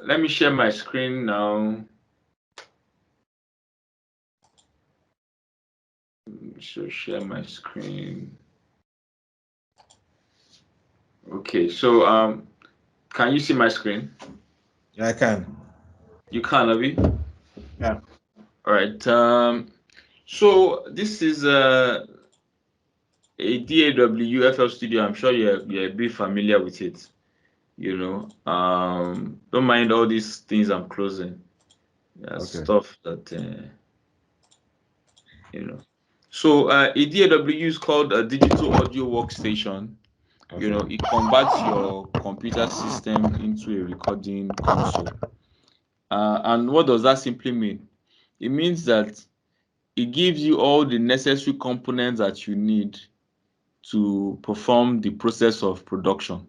Let me share my screen now. So share my screen. Okay, so can you see my screen? Yeah, I can. You can, Avi. Yeah. All right. So this is a DAW FL Studio. I'm sure you're a bit familiar with it. Don't mind all these things I'm closing. Yeah, Okay. stuff that you know. So a DAW is called a digital audio workstation. Okay. It converts your computer system into a recording console. And what does that simply mean? It means that it gives you all the necessary components that you need to perform the process of production.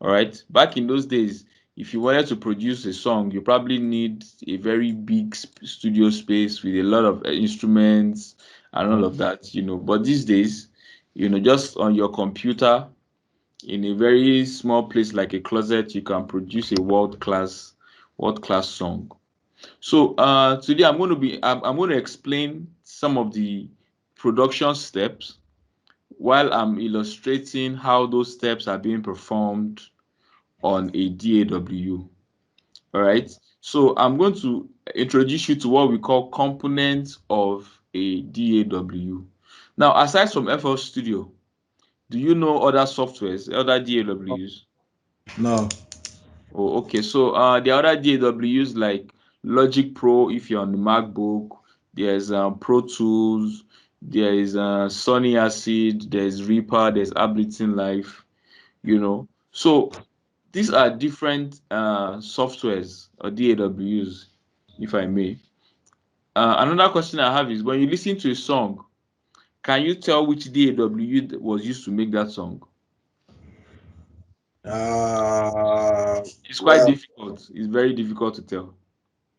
All right. Back in those days, if you wanted to produce a song, you probably need a very big studio space with a lot of instruments and all of that. But these days, just on your computer in a very small place like a closet, you can produce a world class song. So today I'm going to explain some of the production steps while I'm illustrating how those steps are being performed on a DAW. All right. So I'm going to introduce you to what we call components of a DAW. Now, aside from FL Studio, do you know other softwares, other DAWs? No. Oh, okay. So the other DAWs like Logic Pro, if you're on the MacBook, there's Pro Tools, there is Sony Acid, there's Reaper, there's Ableton Live. So these are different softwares or DAWs, if I may. Another question I have is when you listen to a song, can you tell which DAW was used to make that song? It's quite Well, difficult. It's very difficult to tell.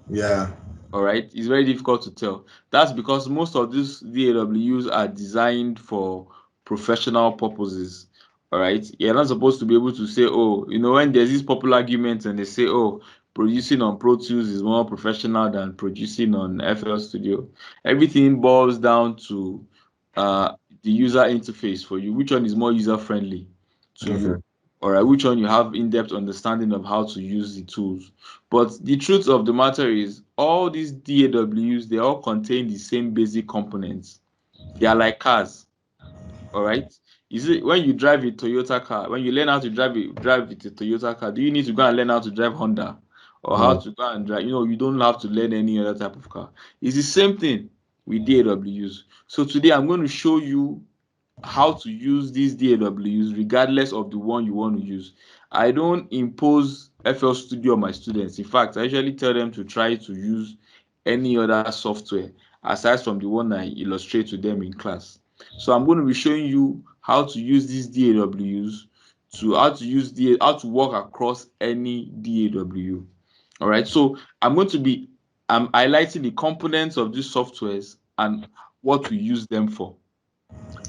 yeah. All right, it's very difficult to tell. That's because most of these DAWs are designed for professional purposes. All right, you're not supposed to be able to say, oh, when there's these popular arguments and they say, oh, producing on Pro Tools is more professional than producing on FL Studio. Everything boils down to uh, the user interface for you. Which one is more user friendly to Okay. you? All right, which one you have in-depth understanding of how to use the tools. But the truth of the matter is, all these DAWs, they all contain the same basic components. They are like cars, all right? Is it when you drive a Toyota car, when you learn how to drive with a Toyota car, do you need to go and learn how to drive Honda or how No. to go and drive? You don't have to learn any other type of car. It's the same thing with DAWs. So today I'm going to show you how to use these DAWs regardless of the one you want to use. I don't impose FL Studio on my students. In fact, I usually tell them to try to use any other software aside from the one I illustrate to them in class. So I'm going to be showing you how to use these DAWs how to work across any DAW. All right. So I'm highlighting the components of these softwares and what we use them for.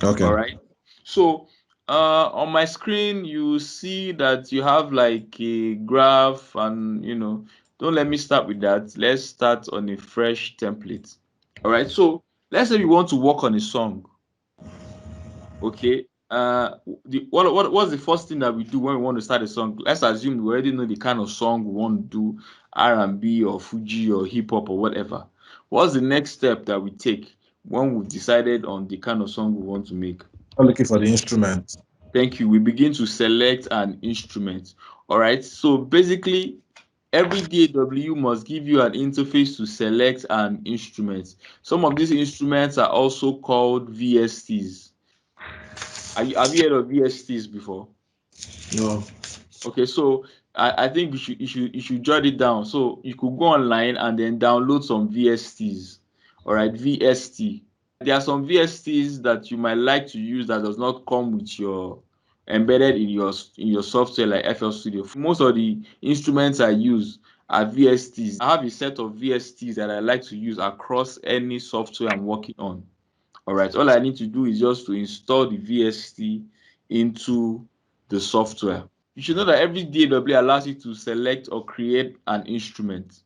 All Okay. right. So on my screen, you see that you have like a graph, and don't let me start with that. Let's start on a fresh template. All right. So let's say we want to work on a song. Okay. What's the first thing that we do when we want to start a song? Let's assume we already know the kind of song we want to do, R&B or Fuji or hip hop or whatever. What's the next step that we take when we've decided on the kind of song we want to make? I'm looking for the instrument. Thank you. We begin to select an instrument. All right. So basically, every DAW must give you an interface to select an instrument. Some of these instruments are also called VSTs. Have you heard of VSTs before? No. Okay, so I think you should jot it down. So you could go online and then download some VSTs. All right, VST. There are some VSTs that you might like to use that does not come with your embedded in your software like FL Studio. Most of the instruments I use are VSTs. I have a set of VSTs that I like to use across any software I'm working on. All right, all I need to do is just to install the VST into the software. you should know that every DAW allows you to select or create an instrument.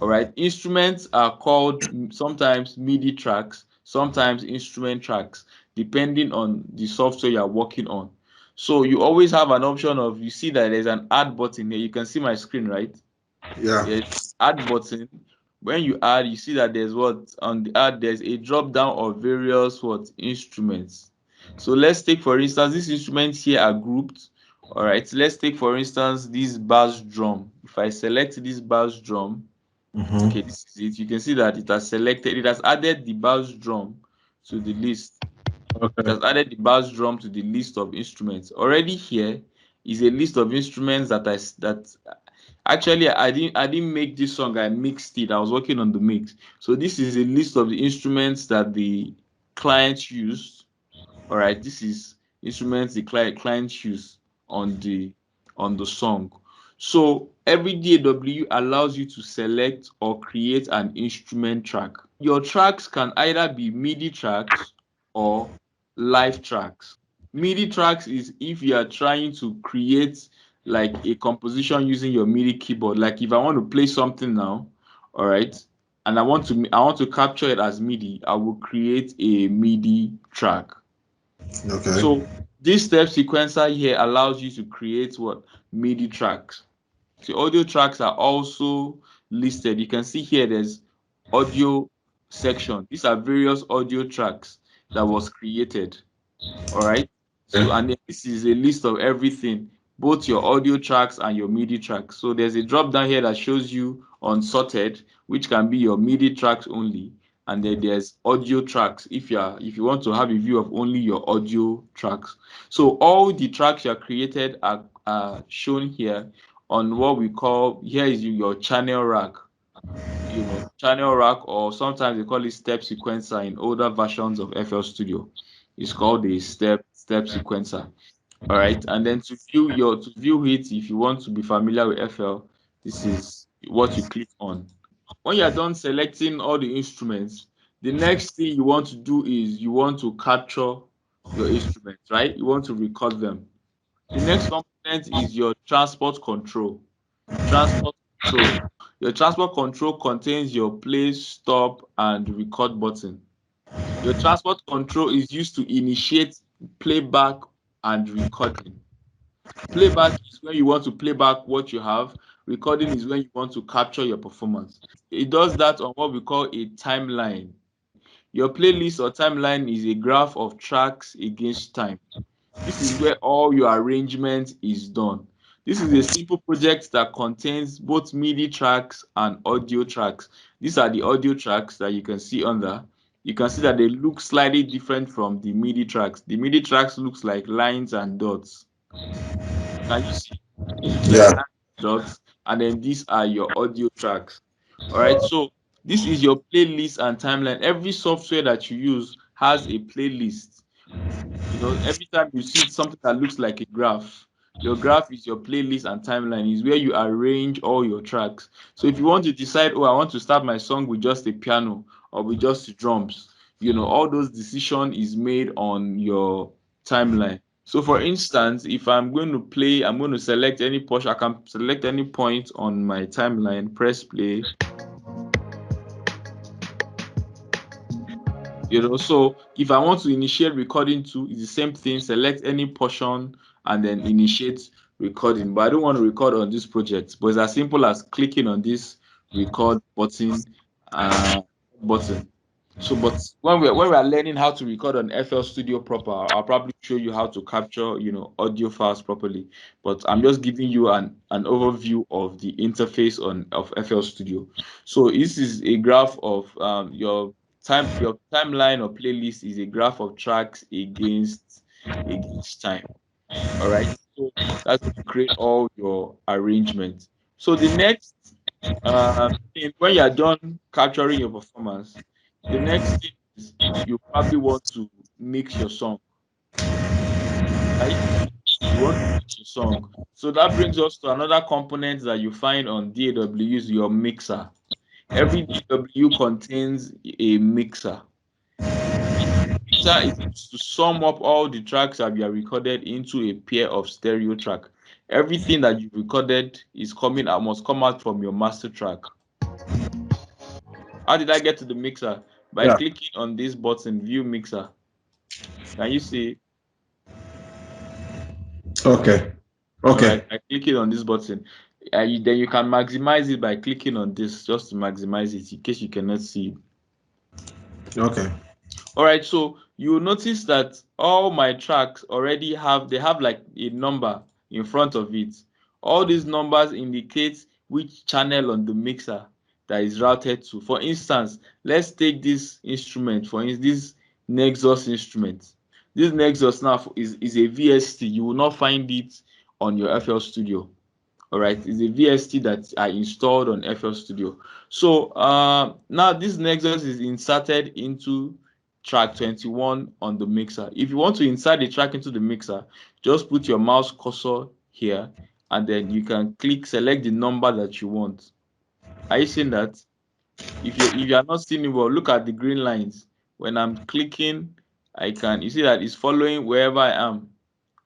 All right, instruments are called sometimes MIDI tracks, sometimes instrument tracks, depending on the software you are working on. So you always have an option of, you see that there's an add button here. You can see my screen, right? Yeah. Yes, add button. When you add, you see that there's what on the add, there's a drop down of various what instruments. So let's take for instance, these instruments here are grouped. All right, let's take for instance this bass drum. If I select this bass drum, okay, this is it. You can see that it has selected, it has added the bass drum to the list. It Okay. has added the bass drum to the list of instruments. Already here is a list of instruments that actually I didn't make this song. I mixed it. I was working on the mix. So this is a list of the instruments that the client used. All right, this is instruments the client used on the song. So every DAW allows you to select or create an instrument track. Your tracks can either be MIDI tracks or live tracks. MIDI tracks is if you are trying to create like a composition using your MIDI keyboard. Like if I want to play something now, all right, and I want to capture it as MIDI, I will create a MIDI track. Okay. So this step sequencer here allows you to create what MIDI tracks. The audio tracks are also listed. You can see here there's audio section. These are various audio tracks that was created. All right. So, Yeah. and then this is a list of everything, both your audio tracks and your MIDI tracks. So there's a drop down here that shows you unsorted, which can be your MIDI tracks only. And then there's audio tracks if you want to have a view of only your audio tracks. So all the tracks you are created are shown here on what we call, here is your channel rack. Channel rack, or sometimes they call it step sequencer in older versions of FL Studio. It's called a step sequencer. All right, and then to view it, if you want to be familiar with FL, this is what you click on. When you are done selecting all the instruments, the next thing you want to do is you want to capture your instruments, right? You want to record them. The next component is your transport control. Transport control. Your transport control contains your play, stop, and record button. Your transport control is used to initiate playback and recording. Playback is when you want to play back what you have. Recording is when you want to capture your performance. It does that on what we call a timeline. Your playlist or timeline is a graph of tracks against time. This is where all your arrangement is done. This is a simple project that contains both MIDI tracks and audio tracks. These are the audio tracks that you can see under. You can see that they look slightly different from the MIDI tracks. The MIDI tracks looks like lines and dots. Can you see? It looks like Yeah. lines and dots. And then these are your audio tracks. All right. So this is your playlist and timeline. Every software that you use has a playlist. Every time you see something that looks like a graph, your graph is your playlist and timeline, is where you arrange all your tracks. So if you want to decide, oh, I want to start my song with just a piano or with just drums, all those decision is made on your timeline. So for instance, if I'm going to play, I'm going to select any portion, I can select any point on my timeline, press play. So if I want to initiate recording too, it's the same thing. Select any portion and then initiate recording. But I don't want to record on this project. But it's as simple as clicking on this record button. Uh, button. So, but when we are learning how to record on FL Studio proper, I'll probably show you how to capture, audio files properly. But I'm just giving you an overview of the interface of FL Studio. So this is a graph of your timeline or playlist is a graph of tracks against time. All right. So that's how you create all your arrangements. So the next thing, when you're done capturing your performance, the next thing is you probably want to mix your song, right? You want to mix your song. So that brings us to another component that you find on DAWs, your mixer. Every DAW contains a mixer. Mixer is used to sum up all the tracks that you have recorded into a pair of stereo track. everything that you've recorded is must come out from your master track. How did I get to the mixer? By clicking on this button, view mixer. Can you see? Okay. All right, by clicking on this button, then you can maximize it by clicking on this, just to maximize it in case you cannot see. Okay. All right, so you will notice that all my tracks already have like a number in front of it. All these numbers indicate which channel on the mixer that is routed to. For instance, let's take this instrument, for instance, this Nexus instrument. This Nexus now is a VST. You will not find it on your FL Studio. All right, it's a VST that I installed on FL Studio. So now this Nexus is inserted into track 21 on the mixer. If you want to insert the track into the mixer, just put your mouse cursor here, and then you can select the number that you want. Are you seeing that? If you are not seeing it well, look at the green lines. When I'm clicking, you see that it's following wherever I am.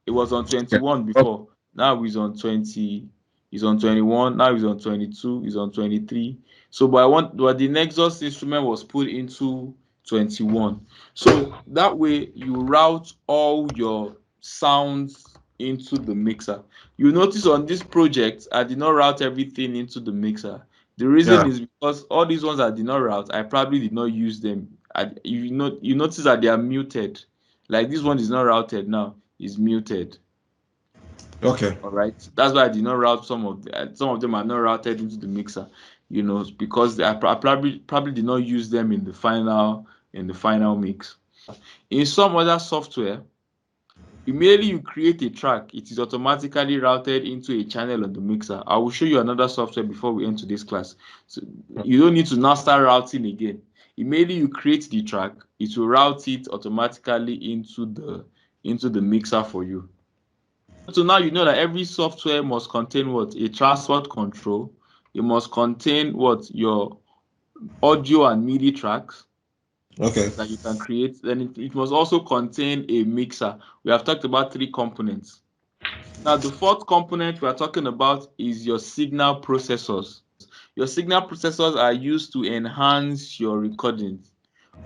It was on 21 before. Now it's on 20. It's on 21. Now it's on 22. It's on 23. So, but the Nexus instrument was put into 21. So that way you route all your sounds into the mixer. You notice on this project, I did not route everything into the mixer. The reason is because all these ones I did not route, I probably did not use them. You notice that they are muted. Like this one is not routed now, is muted. Okay. All right. That's why I did not route some of them are not routed into the mixer, because I probably did not use them in the final mix. In some other software, immediately you create a track, it is automatically routed into a channel on the mixer. I will show you another software before we end today's class. So you don't need to now start routing again. Immediately you create the track, it will route it automatically into the mixer for you. So now you know that every software must contain what? A transport control. It must contain what? Your audio and MIDI tracks. Okay. That you can create. Then it must also contain a mixer. We have talked about 3 components. Now, the 4th component we are talking about is your signal processors. Your signal processors are used to enhance your recordings.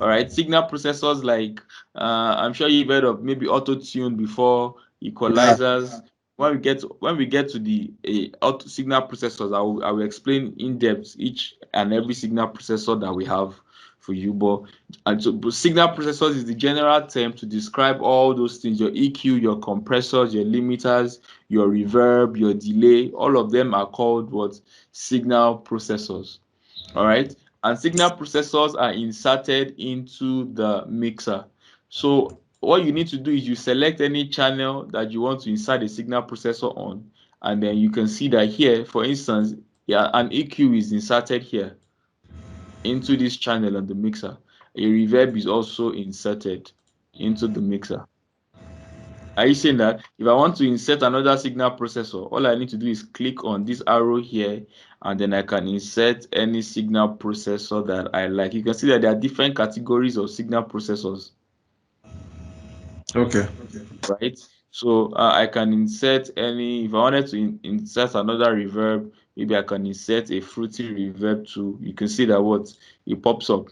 All right, signal processors like I'm sure you've heard of maybe auto-tune before, equalizers. When we get to the auto signal processors, I will explain in depth each and every signal processor that we have for you. But signal processors is the general term to describe all those things: your EQ, your compressors, your limiters, your reverb, your delay. All of them are called what? Signal processors. All right. And signal processors are inserted into the mixer. So what you need to do is you select any channel that you want to insert a signal processor on, and then you can see that here, for instance, an EQ is inserted here into this channel on the mixer. A reverb is also inserted into the mixer. Are you seeing that? If I want to insert another signal processor, all I need to do is click on this arrow here, and then I can insert any signal processor that I like. You can see that there are different categories of signal processors. Okay. Right? So I can insert any, if I wanted to insert another reverb, maybe I can insert a fruity reverb too. You can see that what? It pops up.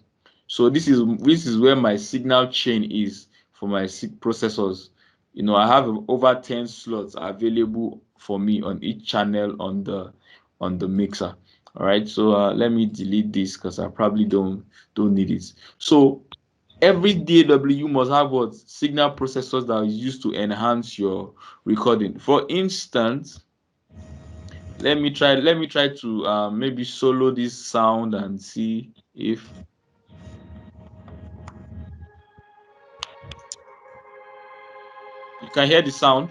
So this is where my signal chain is for my processors. I have over 10 slots available for me on each channel on the mixer. All right, so let me delete this because I probably don't need it. So every DAW must have what? Signal processors that are used to enhance your recording. For instance, let me try to maybe solo this sound and see if you can hear the sound.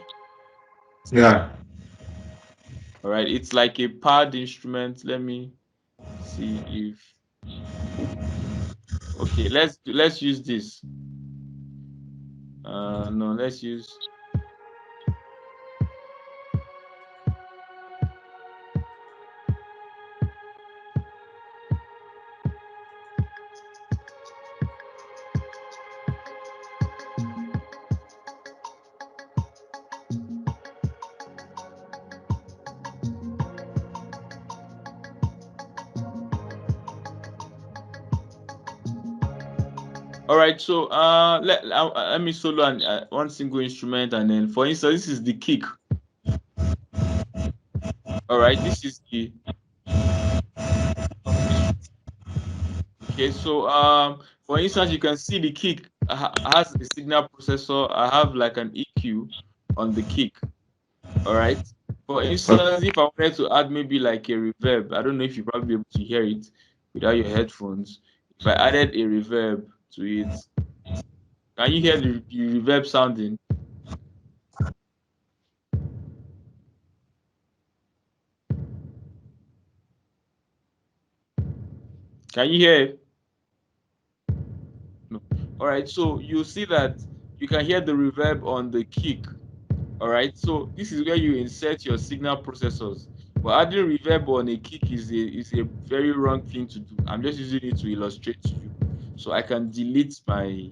Yeah. All right, it's like a pad instrument. Let me see if okay. Let's use this. No, let's use. All right, so let me solo and one single instrument, and then for instance, this is the kick. All right, this is the instrument. Okay, so for instance, you can see the kick has a signal processor. I have like an EQ on the kick. All right. For instance, if I wanted to add maybe like a reverb, I don't know if you probably be able to hear it without your headphones. If I added a reverb to it, can you hear the reverb sounding? Can you hear it? No. All right. So you see that you can hear the reverb on the kick. All right. So this is where you insert your signal processors. But adding reverb on a kick is a very wrong thing to do. I'm just using it to illustrate to you. So I can delete my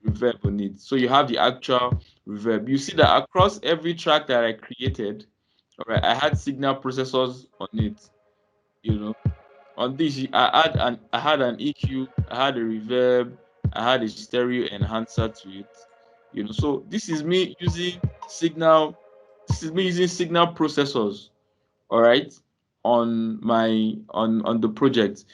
reverb on it. So you have the actual reverb. You see that across every track that I created, all right, I had signal processors on it. You know, on this I had an EQ, I had a reverb, I had a stereo enhancer to it. You know, so this is me using signal. This is me using signal processors. All right, on my on the project.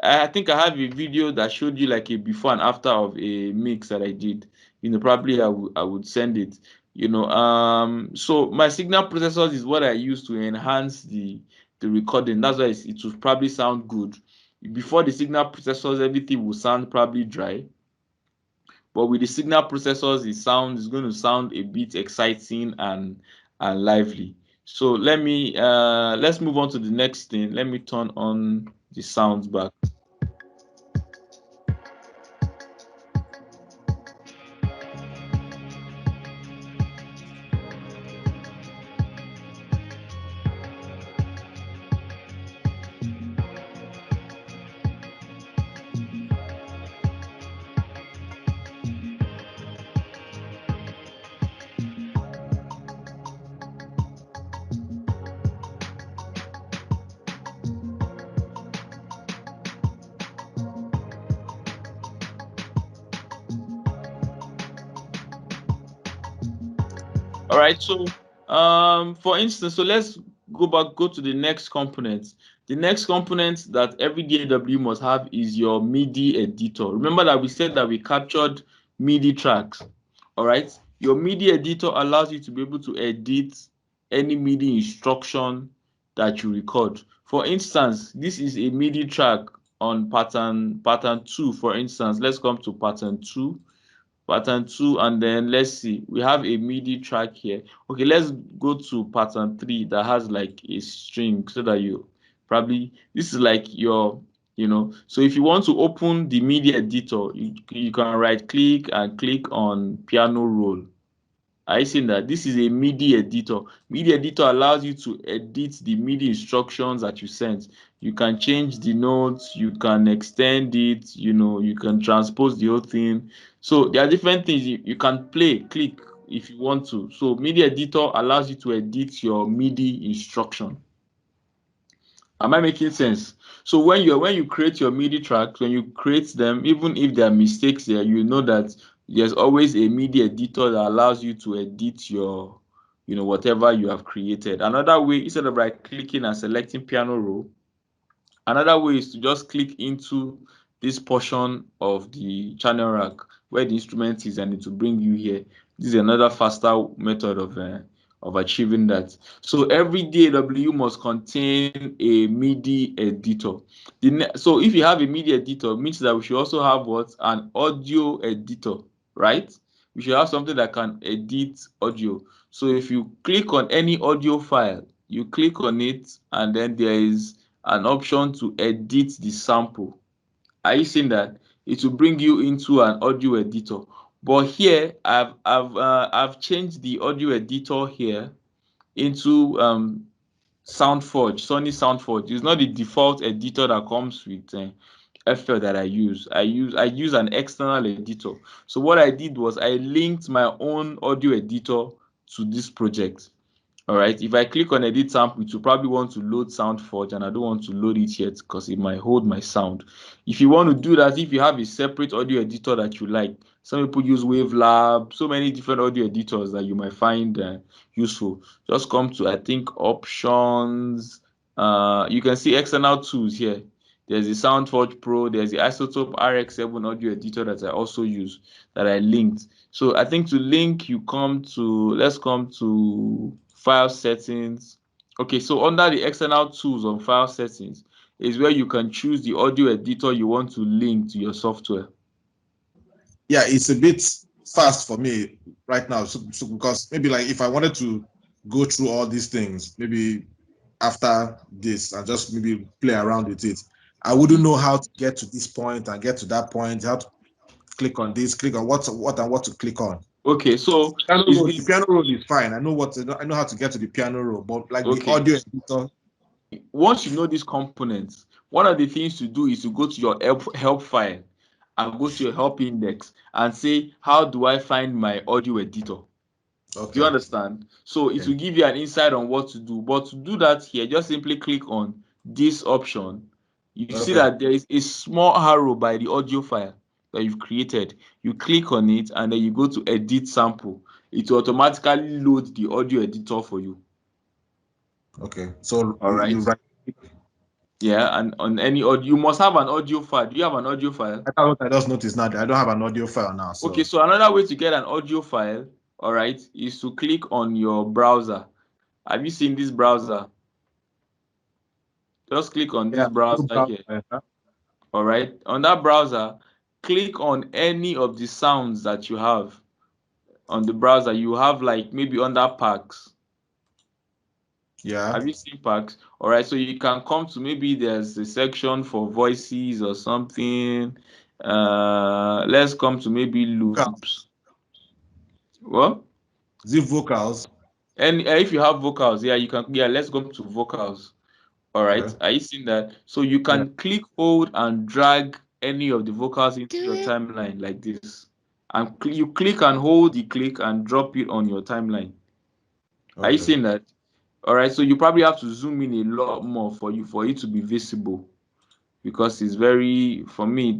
I think I have a video that showed you like a before and after of a mix that I did. You know, probably I would send it. You know, so my signal processors is what I use to enhance the recording. That's why it will probably sound good. Before the signal processors, everything will sound probably dry. But with the signal processors, is going to sound a bit exciting and lively. So let's move on to the next thing. Let me turn on the sounds back. All right. So, for instance, so let's go to the next component. The next component that every DAW must have is your MIDI editor. Remember that we said that we captured MIDI tracks. All right. Your MIDI editor allows you to be able to edit any MIDI instruction that you record. For instance, this is a MIDI track on pattern 2. For instance, let's come to pattern 2, and then let's see, we have a MIDI track here. Okay, let's go to pattern 3 that has like a string, so that you probably, this is like your, so if you want to open the MIDI editor, you can right click and click on piano roll. Are you seeing that? This is a MIDI editor. MIDI editor allows you to edit the MIDI instructions that you sent. You can change the notes, you can extend it, you can transpose the whole thing. So there are different things you can click if you want to. So MIDI editor allows you to edit your MIDI instruction. Am I making sense? So when you create your MIDI tracks, when you create them, even if there are mistakes there, you know that there's always a MIDI editor that allows you to edit your, whatever you have created. Another way, instead of right clicking and selecting piano roll, another way is to just click into this portion of the channel rack where the instrument is, and it will bring you here. This is another faster method of achieving that. So every DAW must contain a MIDI editor. So if you have a MIDI editor, it means that we should also have what? An audio editor, right? We should have something that can edit audio. So if you click on any audio file, you click on it, and then there is an option to edit the sample. Are you seeing that? It will bring you into an audio editor. But here I've changed the audio editor here into SoundForge, Sony SoundForge. It's not the default editor that comes with FL that I use. I use an external editor. So what I did was I linked my own audio editor to this project. All right, if I click on edit sample, it will probably want to load SoundForge, and I don't want to load it yet because it might hold my sound. If you want to do that, if you have a separate audio editor that you like, some people use Wavelab, so many different audio editors that you might find useful. Just come to, I think, options. You can see external tools here. There's the SoundForge Pro, there's the Isotope RX7 audio editor that I also use, that I linked. So I think to link, you come to, let's come to file settings. Okay, so under the external tools on file settings is where you can choose the audio editor you want to link to your software. Yeah, it's a bit fast for me right now. So because maybe like if I wanted to go through all these things, maybe after this and just maybe play around with it, I wouldn't know how to get to this point and get to that point, how to click on this, click on what and what to click on. Okay, so The piano roll is fine. I know how to get to the piano roll, but like the okay. audio editor. Once you know these components, one of the things to do is to go to your help file and go to your help index and say, how do I find my audio editor? Do you Okay. understand? So it Okay. will give you an insight on what to do. But to do that here, just simply click on this option. You see Okay. that there is a small arrow by the audio file that you've created. You click on it and then you go to edit sample. It will automatically load the audio editor for you. Okay. So All right. you write. Yeah, and on any audio, you must have an audio file. Do you have an audio file? I just noticed now that I don't have an audio file now. Okay, So so another way to get an audio file, all right, is to click on your browser. Have you seen this browser? Just click on this yeah, browser here. All right. On that browser, click on any of the sounds that you have on the browser. You have like maybe under packs. yeah. Have you seen packs? All right. So you can come to, maybe there's a section for voices or something. Let's come to maybe Vocals. loops. What? Is it vocals? And if you have vocals, yeah, you can. Yeah, let's go to vocals. All right. Okay. Are you seeing that? So you Yeah. can click, hold, and drag any of the vocals into your timeline like this. And you click and hold the click and drop it on your timeline. Are you Okay. seeing that? All right. So you probably have to zoom in a lot more for it to be visible, because it's very, for me,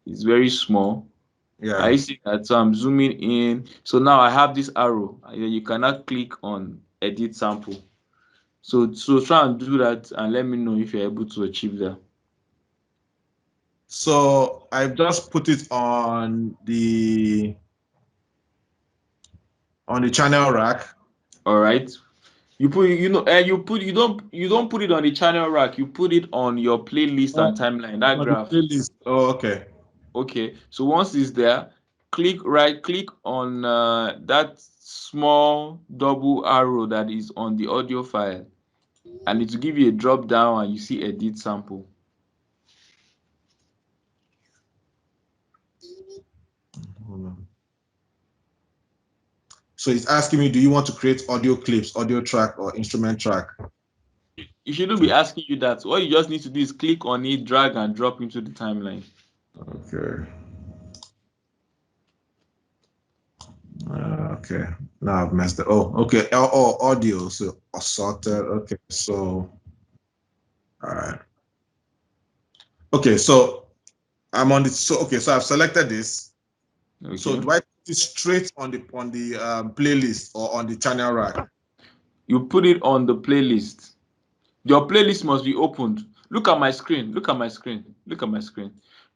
it's very small. Are Yeah. you seeing that? So I'm zooming in. So now I have this arrow. You cannot click on edit sample. So try and do that and let me know if you're able to achieve that. So I've just put it on the channel rack. All right. You put, you don't put it on the channel rack. You put it on your playlist and timeline. That On the graph. playlist. Oh, okay. Okay. So once it's there, click on that small double arrow that is on the audio file, and it will give you a drop down and you see edit sample. Hold on. So it's asking me, do you want to create audio clips, audio track, or instrument track? It shouldn't be asking you that. What you just need to do is click on it, drag and drop into the timeline. Okay. Okay. Now I've messed it. Oh, okay. Audio. So sorted. Okay. So, all right. Okay. So I'm on the. So okay. So I've selected this. So Okay. do I put it straight on the playlist or on the channel rack? You put it on the playlist. Your playlist must be opened. Look at my screen. Look at my screen. Look at my screen.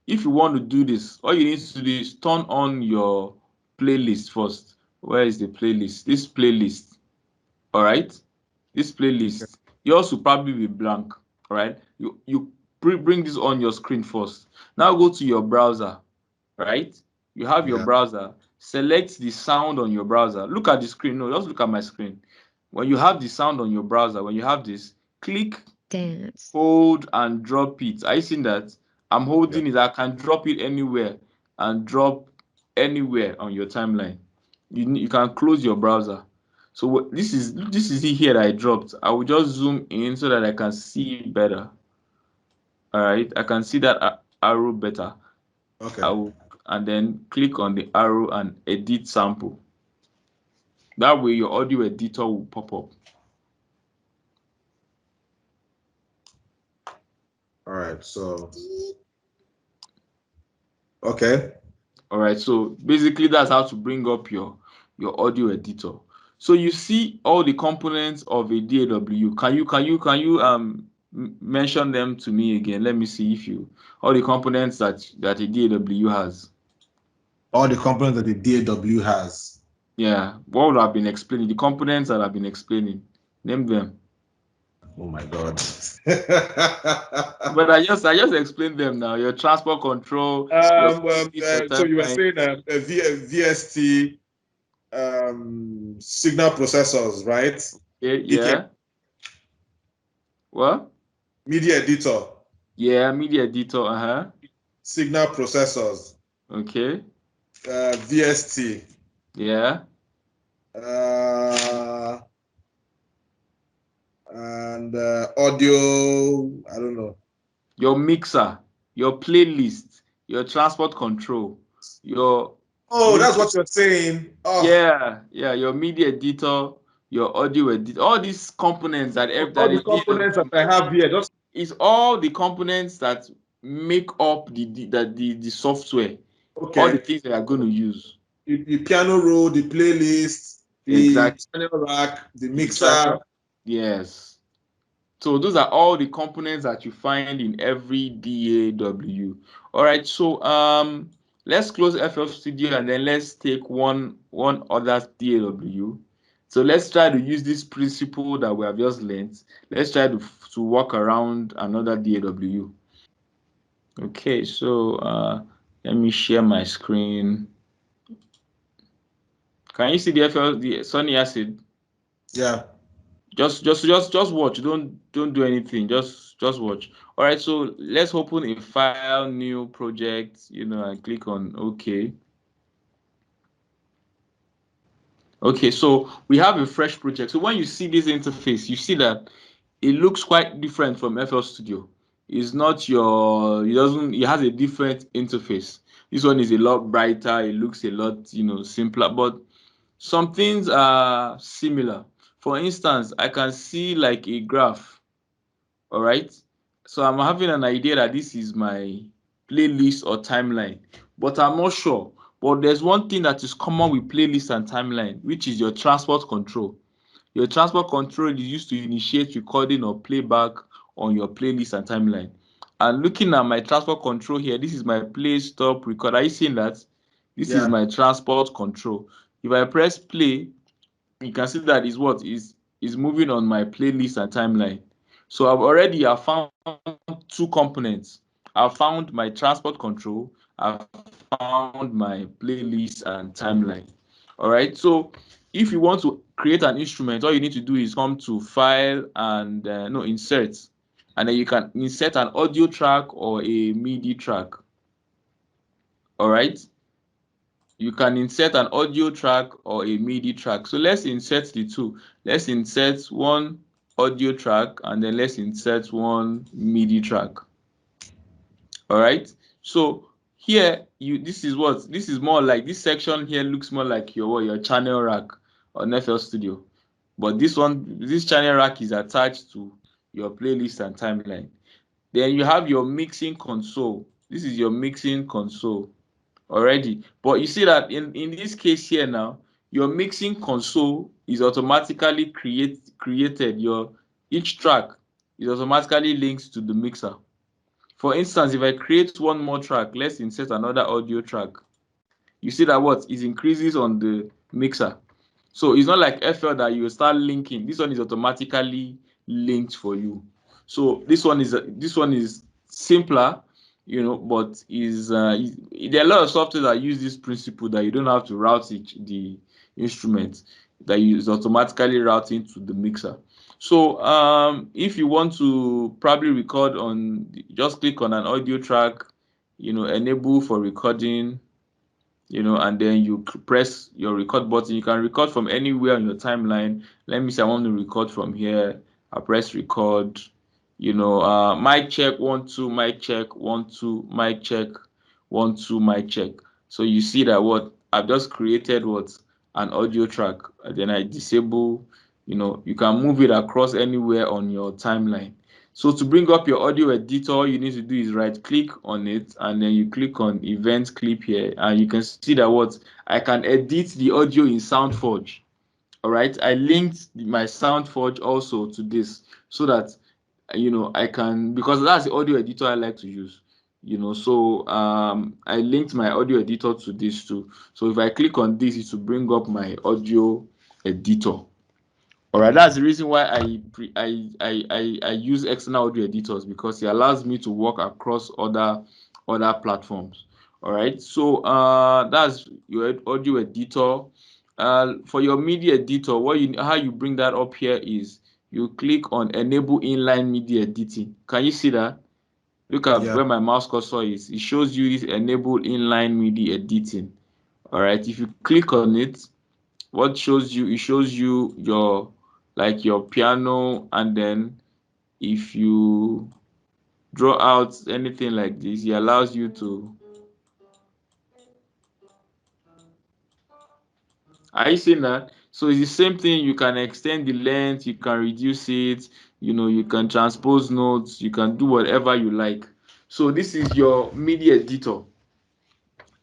If you want to do this, all you need to do is turn on your playlist first. Where is the playlist? This playlist. All right. This Okay. playlist. Yours will probably be blank. All right. You bring this on your screen first. Now go to your browser. Right. You have your Yeah. browser. Select the sound on your browser. Look at the screen. No, just look at my screen. When you have the sound on your browser, when you have this, click, hold, and drop it. Are you seeing that? I'm Yeah. holding it. I can drop it anywhere and drop anywhere on your timeline. You can close your browser. So this is it here that I dropped. I will just zoom in so that I can see it better. All right, I can see that arrow better. I Okay. will, and then click on the arrow and edit sample. That way your audio editor will pop up. All right, so okay. All right, so basically that's how to bring up your audio editor. So you see all the components of a DAW. Can you mention them to me again? Let me see if you all the components that a DAW has. All the components that the DAW has. Yeah, what would have been explaining? The components that I've been explaining. Name them. Oh my God. But I just explained them now. Your transport control, your playlist or So you were timeline. saying VST signal processors, right? Okay, EK yeah. What? media editor, Yeah, media editor. Uh-huh. signal processors, Okay. VST, Yeah. uh, and audio. I don't know. Your mixer, your playlist, your transport control, your Oh, that's mixing. what you're saying. Oh, Yeah, your media editor, your audio editor, all these components that all the a components that DAW I have here. Just is all the components that make up the software, all the okay. things that are going to use. The piano roll, the playlist, the Exactly. channel rack, the The channel. mixer. Yes. So those are all the components that you find in every DAW. All right, so let's close FL Studio and then let's take one other DAW. So let's try to use this principle that we have just learned. Let's try to work around another DAW. Okay, so let me share my screen. Can you see the Sunny Acid? Yeah. Just watch. Don't do anything. Just watch. All right. So let's open a file, new project. And click on OK. Okay. So we have a fresh project. So when you see this interface, you see that it looks quite different from FL Studio. It's not your. It doesn't. It has a different interface. This one is a lot brighter. It looks a lot simpler. But some things are similar. For instance, I can see like a graph. All right. So I'm having an idea that this is my playlist or timeline, but I'm not sure. But there's one thing that is common with playlist and timeline, which is your transport control. Your transport control is used to initiate recording or playback on your playlist and timeline. And looking at my transport control here, this is my play, stop, record. Are you seeing that? This is Yeah. my transport control. If I press play, you can see that is moving on my playlist and timeline. So I found two components. I found my transport control. I found my playlist and timeline. All right. So if you want to create an instrument, all you need to do is come to File and no Insert, and then you can insert an audio track or a MIDI track. All right. You can insert an audio track or a MIDI track. So let's insert the two. Let's insert one audio track and then let's insert one MIDI track. All right. So here this is more like this section here looks more like your channel rack on FL Studio. But this channel rack is attached to your playlist and timeline. Then you have your mixing console. This is your mixing console already. But you see that in this case here now, your mixing console is automatically created. Your each track is automatically linked to the mixer. For instance, if I create one more track, let's insert another audio track. You see that what is increases on the mixer. So it's not like FL that you start linking. This one is automatically linked for you. So this one is simpler, but there are a lot of software that use this principle that you don't have to route the instrument that is automatically routing to the mixer. So if you want to probably record just click on an audio track, enable for recording, and then you press your record button. You can record from anywhere on your timeline. Let me say I want to record from here. I press record. Mic check 1 2, mic check 1 2, mic check 1 2, mic check. So you see that what I've just created an audio track. Then I disable, you can move it across anywhere on your timeline. So to bring up your audio editor, all you need to do is right click on it, and then you click on event clip here, and you can see that I can edit the audio in SoundForge. All right, I linked my SoundForge also to this, so that I can, because that's the audio editor I like to use. So I linked my audio editor to this too. So if I click on this, it will bring up my audio editor. All right, that's the reason why I use external audio editors, because it allows me to work across other platforms. All right, so that's your audio editor. For your media editor, how you bring that up here is you click on enable inline media editing. Can you see that? Look at Yeah. where my mouse cursor is. It shows you this enable inline media editing. All right, if you click on it, what shows you? It shows you your piano, and then if you draw out anything like this, it allows you to. Are you seeing that? So it's the same thing. You can extend the length, you can reduce it, you can transpose notes, you can do whatever you like. So this is your media editor.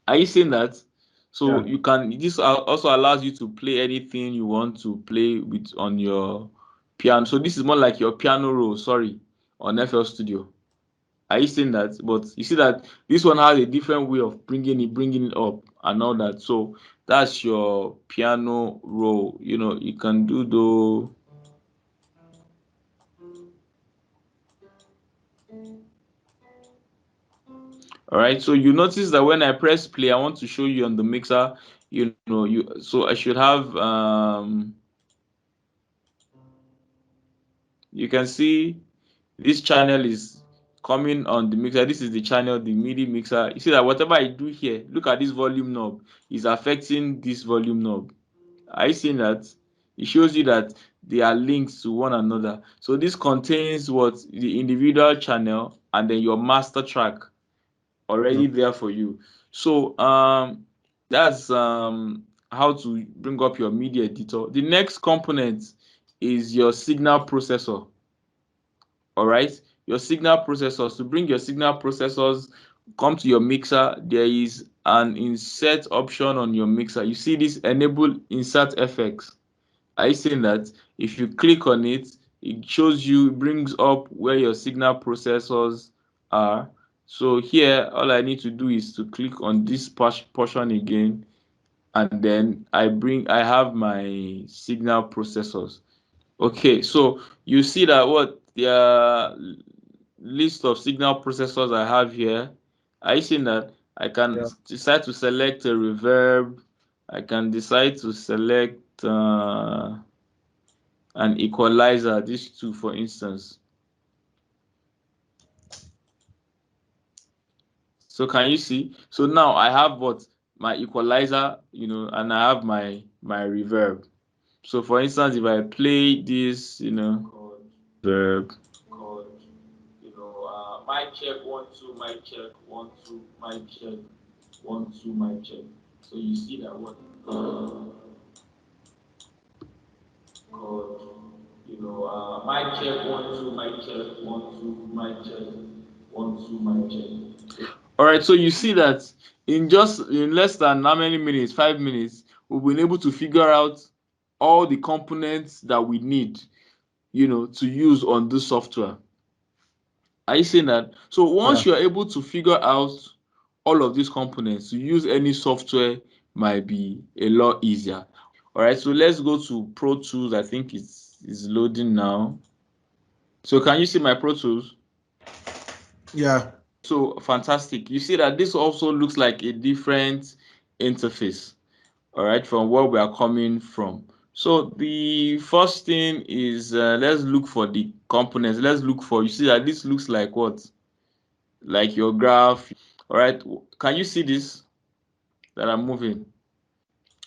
Are you seeing that? So Yeah. this also allows you to play anything you want to play with on your piano. So this is more like your piano roll, sorry, on FL Studio. Are you seeing that? But you see that this one has a different way of bringing it up and all that. So that's your piano roll. You can do the. All right. So you notice that when I press play, I want to show you on the mixer. So I should have you can see this channel is coming on the mixer. This is the channel, the MIDI mixer. You see that whatever I do here, look at this volume knob, is affecting this volume knob. Are you seeing that? It shows you that they are linked to one another. So this contains what the individual channel and then your master track already there for you. So that's how to bring up your media editor. The next component is your signal processor. All right, your signal processors. To bring your signal processors, come to your mixer. There is an insert option on your mixer. You see this enable insert effects. Are you seeing that? If you click on it, it shows you, brings up where your signal processors are. So here all I need to do is to click on this portion again, and then I have my signal processors. Okay, so you see that what the list of signal processors I have here. Are you seeing that? I can Yeah. decide to select a reverb. I can decide to select an equalizer, these two for instance. So can you see? So now I have what my equalizer, and I have my reverb. So for instance, if I play this, verb, mic check 1 2, mic check 1 2, mic check 1 2, mic check. So you see that what called, mic check 1 2, mic check 1 2, mic check 1 2, mic check. All right, so you see that in less than how many minutes? 5 minutes, we've been able to figure out all the components that we need, to use on this software. Are you saying that? So once Yeah. you're able to figure out all of these components, to use any software might be a lot easier. All right, so let's go to Pro Tools. I think it's loading now. So can you see my Pro Tools? Yeah. So fantastic. You see that this also looks like a different interface, all right, from where we are coming from. So the first thing is let's look for the components. Let's look for, you see that this looks like what? Like your graph. All right, can you see this that I'm moving?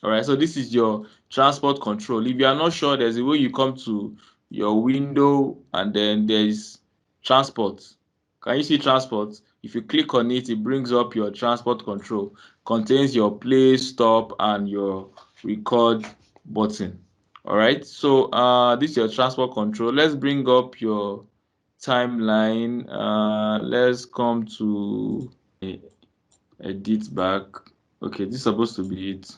All right, so this is your transport control. If you are not sure, there's a way you come to your window and then there's transport. Can you see transport? If you click on it, it brings up your transport control. Contains your play, stop, and your record button. All right, so this is your transport control. Let's bring up your timeline. Let's come to edit back. Okay, this is supposed to be it.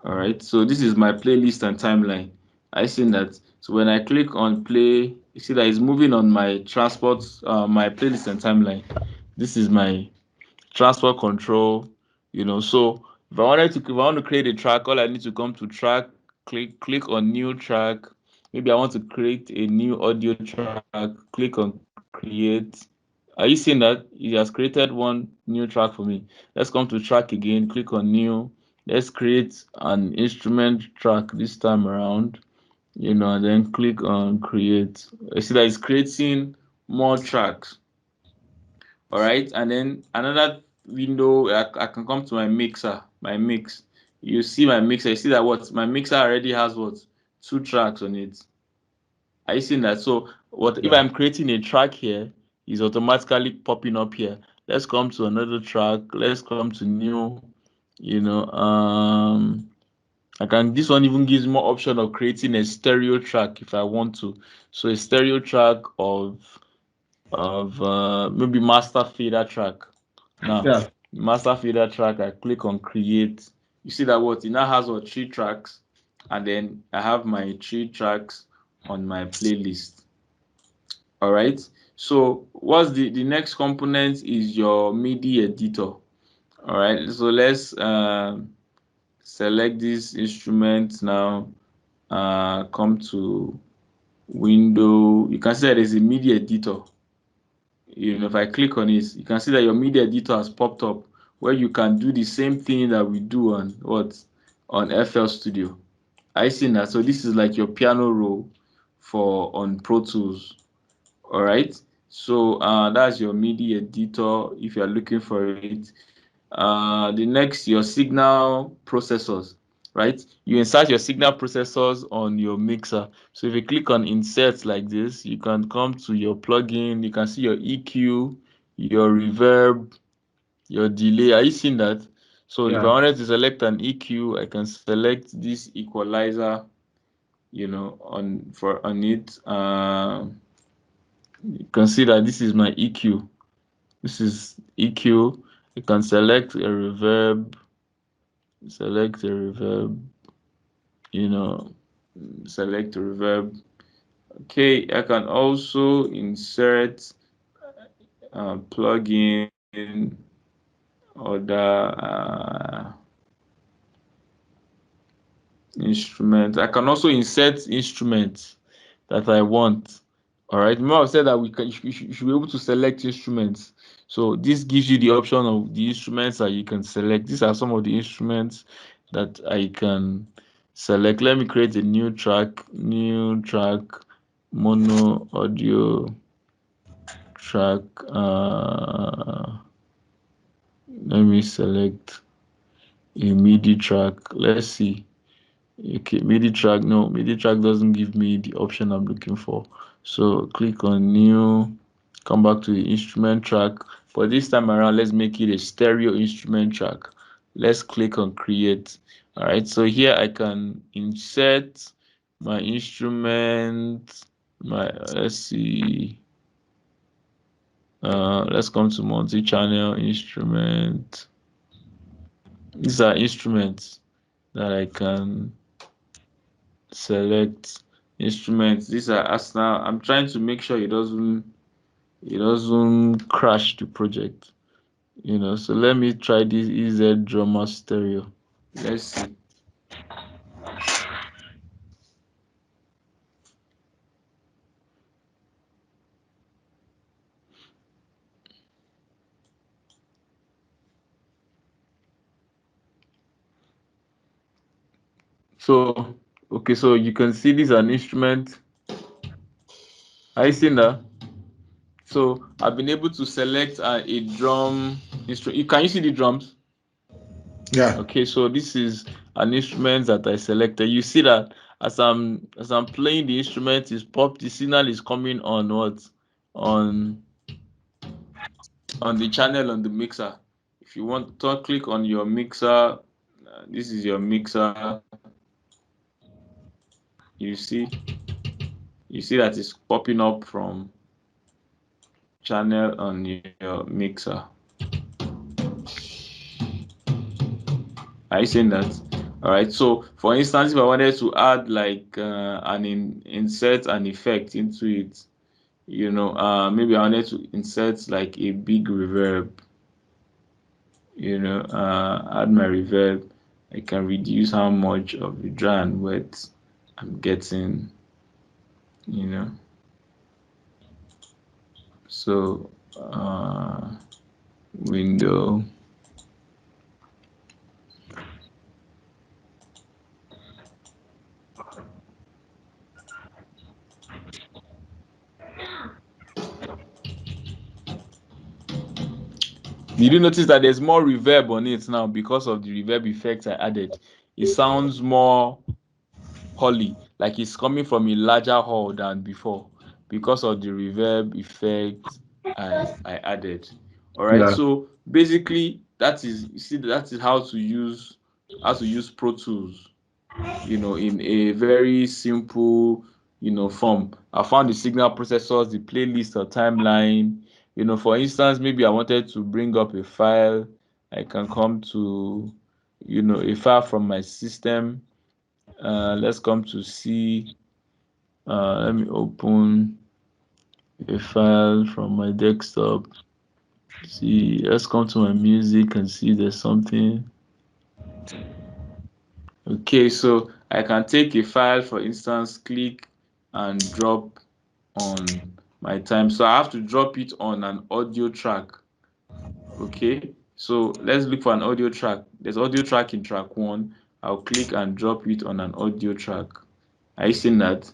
All right, so this is my playlist and timeline. I seen that. So when I click on play, you see that it's moving on my transport, my playlist and timeline. This is my transport control. So if I want to create a track, all I need to come to track, click on new track. Maybe I want to create a new audio track, click on create. Are you seeing that it has created one new track for me? Let's come to track again, click on new. Let's create an instrument track this time around, and then click on create. You see that it's creating more tracks. All right, and then another window, I can come to my mixer, my mix. You see my mixer, you see that what my mixer already has, what, two tracks on it. Are you seeing that? So what if Yeah. I'm creating a track here, is automatically popping up here. Let's come to another track. Let's come to new. I can, this one even gives more option of creating a stereo track if I want to. So a stereo track of maybe master fader track. Now, Yeah. master fader track, I click on create. You see that what it now has what, three tracks, and then I have my three tracks on my playlist. All right. So what's the next component is your MIDI editor. All right. So let's select this instrument now. Come to window. You can see that there's a MIDI editor. If I click on it, you can see that your media editor has popped up, where you can do the same thing that we do on FL Studio. I see that. So this is like your piano roll for on Pro Tools. All right. So that's your MIDI editor if you are looking for it. The next, your signal processors, right? You insert your signal processors on your mixer. So if you click on insert like this, you can come to your plugin. You can see your EQ, your reverb, your delay. Are you seeing that? So if I Yeah. wanted to select an EQ, I can select this equalizer, on it. You can see that this is my EQ. This is EQ. You can select a reverb, you know, select reverb. Okay, I can also insert plugin other instruments. I can also insert instruments that I want. All right. Remember, I said that you should be able to select instruments. So this gives you the option of the instruments that you can select. These are some of the instruments that I can select. Let me create a new track, mono audio track. Let me select a MIDI track. Let's see. Okay, MIDI track. No, MIDI track doesn't give me the option I'm looking for. So click on new, come back to the instrument track. But this time around, let's make it a stereo instrument track. Let's click on create. All right, so here I can insert my instrument. Let's see. Let's come to multi-channel instrument. These are instruments that I can select. Instruments, these are as now I'm trying to make sure it doesn't crash the project. So let me try this EZ drummer stereo. Let's see. So okay, so you can see this is an instrument. Are you seeing that? So I've been able to select a drum instrument. Can you see the drums? Yeah. Okay, so this is an instrument that I selected. You see that as I'm playing the instrument, is pop. The signal is coming on what, on on the channel on the mixer. If you want to click on your mixer, this is your mixer. You see that it's popping up from channel on your mixer. Are you seeing that? All right. So for instance, if I wanted to add like insert an effect into it, maybe I wanted to insert like a big reverb, add my reverb. I can reduce how much of the dry and wet I'm getting, so window. Did you notice that there's more reverb on it now because of the reverb effect I added? It sounds more holly, like it's coming from a larger hall than before because of the reverb effect I added. All right. Yeah. So basically, that is how to use Pro Tools, in a very simple, form. I found the signal processors, the playlist or timeline. For instance, maybe I wanted to bring up a file. I can come to, a file from my system. Let's come to C. Let me open a file from my desktop. See, let's come to my music and see there's something. Okay, so I can take a file, for instance, click and drop on my time. So I have to drop it on an audio track. Okay, so let's look for an audio track. There's audio track in track 1. I'll click and drop it on an audio track. Are you seeing that?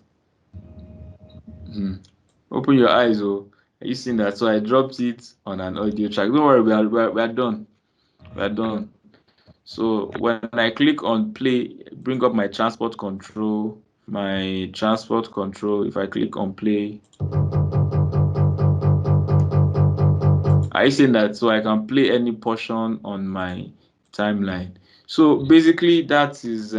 Open your eyes, oh. Are you seeing that? So I dropped it on an audio track. Don't worry, we are done. We are done. So when I click on play, bring up my transport control. If I click on play, are you seeing that? So I can play any portion on my timeline. So basically, that is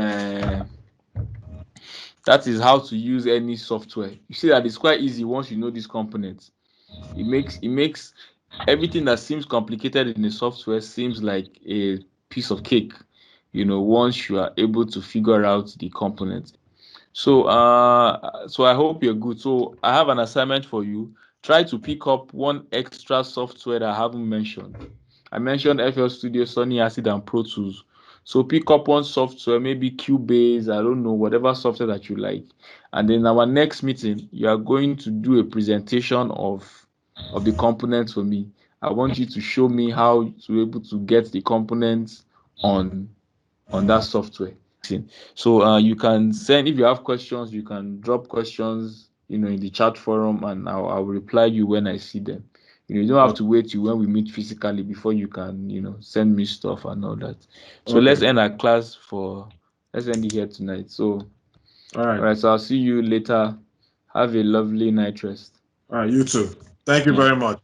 how to use any software. You see that it's quite easy once you know these components. It makes everything that seems complicated in the software seems like a piece of cake, once you are able to figure out the components. So I hope you're good. So I have an assignment for you. Try to pick up one extra software that I haven't mentioned. I mentioned FL Studio, Sony Acid, and Pro Tools. So pick up one software, maybe Cubase, I don't know, whatever software that you like. And then our next meeting, you are going to do a presentation of the components for me. I want you to show me how to be able to get the components on that software. So you can send, if you have questions, you can drop questions, in the chat forum, and I'll reply you when I see them. You don't have to wait till when we meet physically before you can, send me stuff and all that. So let's end our class let's end it here tonight. So all right. So I'll see you later. Have a lovely night rest. All right, you too. Thank you very much.